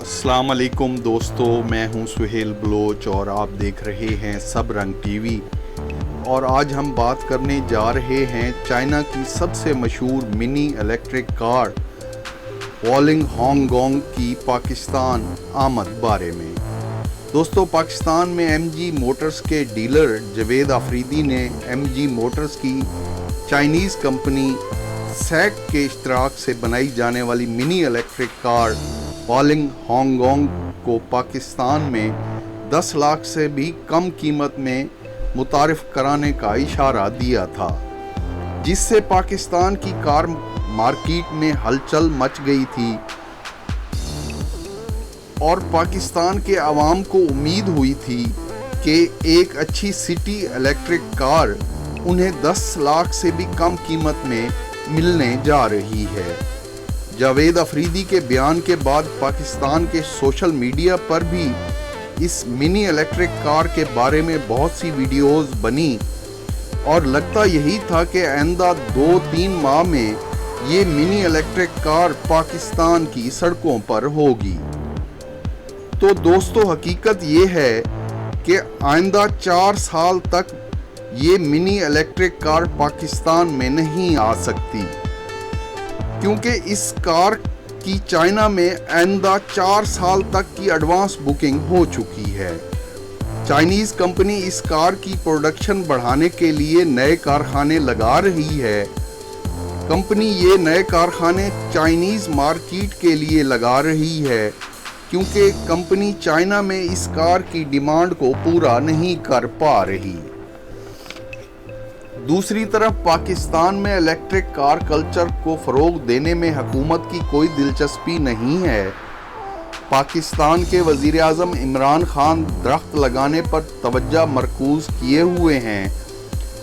अस्सलाम वालेकुम दोस्तों, मैं हूं सुहेल बलोच और आप देख रहे हैं सब रंग टीवी। और आज हम बात करने जा रहे हैं चाइना की सबसे मशहूर मिनी इलेक्ट्रिक कार वॉलिंग हांगकांग की पाकिस्तान आमद बारे में। दोस्तों, पाकिस्तान में एमजी मोटर्स के डीलर जावेद आफरीदी ने एमजी मोटर्स की चाइनीज़ कंपनी सैक के इश्तराक से बनाई जाने वाली मिनी इलेक्ट्रिक कार वॉलिंग हांगकांग को पाकिस्तान में 10 लाख से भी कम कीमत में मुतारिफ कराने का इशारा दिया था, जिससे पाकिस्तान की कार मार्केट में हलचल मच गई थी और पाकिस्तान के अवाम को उम्मीद हुई थी कि एक अच्छी सिटी इलेक्ट्रिक कार उन्हें 10 लाख से भी कम कीमत में मिलने जा रही है। जावेद आफरीदी के बयान के बाद पाकिस्तान के सोशल मीडिया पर भी इस मिनी इलेक्ट्रिक कार के बारे में बहुत सी वीडियोस बनी और लगता यही था कि आइंदा 2-3 माह में ये मिनी इलेक्ट्रिक कार पाकिस्तान की सड़कों पर होगी। तो दोस्तों, हकीकत ये है कि आइंदा 4 साल तक ये मिनी इलेक्ट्रिक कार पाकिस्तान में नहीं आ सकती, क्योंकि इस कार की चाइना में आइंदा 4 साल तक की एडवांस बुकिंग हो चुकी है। चाइनीज़ कंपनी इस कार की प्रोडक्शन बढ़ाने के लिए नए कारखाने लगा रही है। कंपनी ये नए कारखाने चाइनीज़ मार्केट के लिए लगा रही है, क्योंकि कंपनी चाइना में इस कार की डिमांड को पूरा नहीं कर पा रही। दूसरी तरफ पाकिस्तान में इलेक्ट्रिक कार कल्चर को फ़रोग़ देने में हुकूमत की कोई दिलचस्पी नहीं है। पाकिस्तान के वज़ीर-ए-आज़म इमरान खान दरख्त लगाने पर तवज्जो मरकूज़ किए हुए हैं,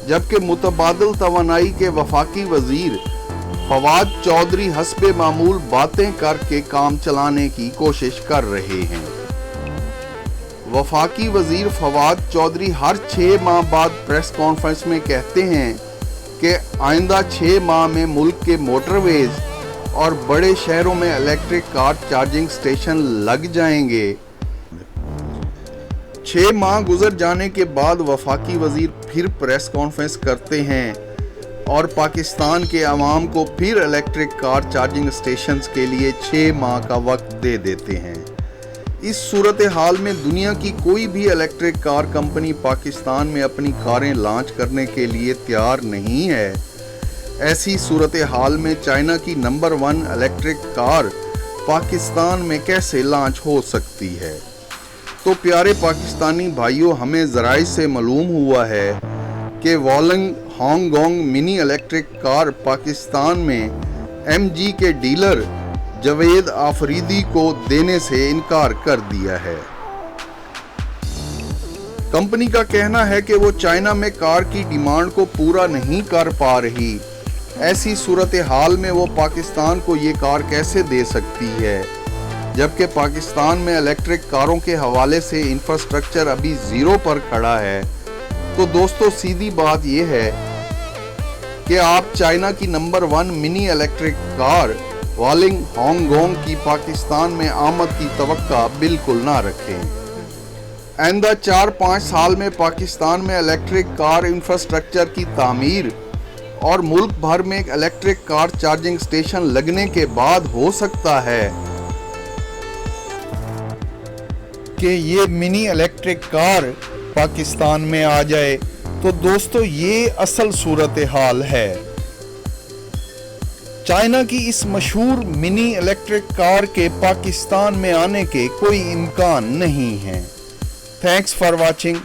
जबकि मुतबादिल तवानाई के वफाकी वज़ीर फवाद चौधरी हस्बे मामूल बातें करके काम चलाने की कोशिश कर रहे हैं। वफाकी वज़ीर फवाद चौधरी हर 6 माह बाद प्रेस कॉन्फ्रेंस में कहते हैं कि आइंदा 6 माह में मुल्क के मोटरवेज और बड़े शहरों में इलेक्ट्रिक कार चार्जिंग स्टेशन लग जाएंगे। 6 माह गुजर जाने के बाद वफाकी वज़ीर फिर प्रेस कॉन्फ्रेंस करते हैं और पाकिस्तान के अवाम को फिर इलेक्ट्रिक कार चार्जिंग स्टेशंस के लिए 6 माह का वक्त दे देते हैं। इस सूरत हाल में दुनिया की कोई भी इलेक्ट्रिक कार कंपनी पाकिस्तान में अपनी कारें लॉन्च करने के लिए तैयार नहीं है। ऐसी सूरत हाल में चाइना की नंबर 1 इलेक्ट्रिक कार पाकिस्तान में कैसे लॉन्च हो सकती है? तो प्यारे पाकिस्तानी भाइयों, हमें ज़राए से मालूम हुआ है कि Wuling Hongguang mini electric car Pakistan में एमजी के डीलर जावेद आफरीदी को देने से इनकार कर दिया है। कंपनी का कहना है कि वो चाइना में कार की डिमांड को पूरा नहीं कर पा रही। ऐसी सूरत हाल में वो पाकिस्तान को ये कार कैसे दे सकती है, जबकि पाकिस्तान में इलेक्ट्रिक कारों के हवाले से इंफ्रास्ट्रक्चर अभी ज़ीरो पर खड़ा है। तो दोस्तों, सीधी बात ये है कि आप चाइना की number 1 mini electric car वॉलिंग Hong Kong की पाकिस्तान में आमद की तवक्का बिल्कुल ना रखें। आइंदा 4-5 साल में पाकिस्तान में इलेक्ट्रिक कार इंफ्रास्ट्रक्चर की तामीर और मुल्क भर में इलेक्ट्रिक कार चार्जिंग स्टेशन लगने के बाद हो सकता है कि ये मिनी इलेक्ट्रिक कार पाकिस्तान में आ जाए। तो दोस्तों, ये असल सूरत हाल है। चाइना की इस मशहूर मिनी इलेक्ट्रिक कार के पाकिस्तान में आने के कोई इम्कान नहीं है। Thanks for watching.